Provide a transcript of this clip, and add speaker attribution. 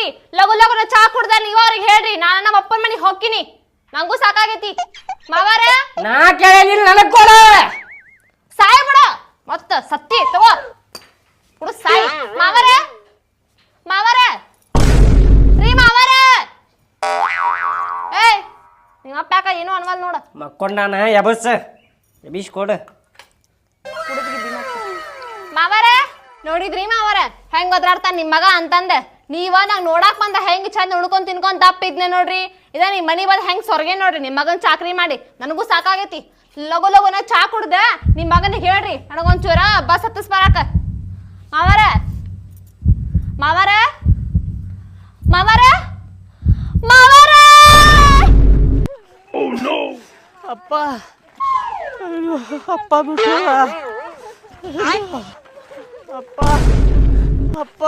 Speaker 1: ಹೋಗ್ರಿ ಲಗು ಲಗುನ ಚಾ ಕುಡ್ದ ನೀವ ಅವ್ರಿಗೆ ಹೇಳ್ರಿ ನಾನು ನಮ್ಮ ಅಪ್ಪನ ಮನೆಗೆ ಹೋಗ್ತೀನಿ ನಂಗೂ ಸಾಕಾಗೈತಿ ಮಾವಾರ
Speaker 2: ನಾ ಕೇಳಿಲ್ಲ ನನಗ್ ಕೊಡ
Speaker 1: ಸಾಯ ಬಿಡ ಮತ್ತ ಸತ್ತಿ ತಗೋ ಕುಡು ಸಾಯ ಮಾವಾರ ಮಾವಾರ ರೀ ಮಾವಾರ ಏಯ್ ನಿಮ್ಮ ಅಪ್ಪ ಯಾಕ ಏನೋ ಅನ್ವಲ್ ನೋಡ
Speaker 2: ಮಕ್ಕೊಂಡಾನ ಎಬಸ್ ಎಬಿಸ್ ಕೊಡ
Speaker 1: ಮಾವಾರ ನೋಡಿದ್ರಿ ಮಾವಾರ ಹೆಂಗ್ ಒದ್ರಾಡ್ತಾನ ನಿಮ್ ಮಗ ಅಂತಂದೆ ನೀವ ನಂಗ್ ನೋಡಾಕ್ ಬಂದ ಹೆಂಗ್ ಚಂದ ಉಣ್ಕೊಂಡ್ ತಿನ್ಕೊಂಡ್ ದಪ್ಪ ಇದ್ನೆ ನೋಡ್ರಿ ಇದ ನಿಮ್ ಮನಿ ಬಂದ್ ಹೆಂಗ್ ಸೊರ್ಗೆ ನೋಡ್ರಿ ನಿಮ್ ಮಗನ್ ಚಾಕ್ರಿ ಮಾಡಿ ನನಗೂ ಸಾಕಾಗೈತಿ ಲಗು ಲಗುನ ಚಾ ಕುಡ್ದ ನಿಮ್ ಮಗನಿಗೆ ಹೇಳ್ರಿ ನನಗೊಂಚೂರ ಬಸ್ ಹತ್ತಿಸ್ ಬರಾಕ ಮಾವಾರ ಮಾವಾರ ಮಾವಾರ ಮಾವಾರ
Speaker 2: ಅಪ್ಪ ಅಪ್ಪ ಬಿಟ್ಟು ಅಪ್ಪ ಅಪ್ಪ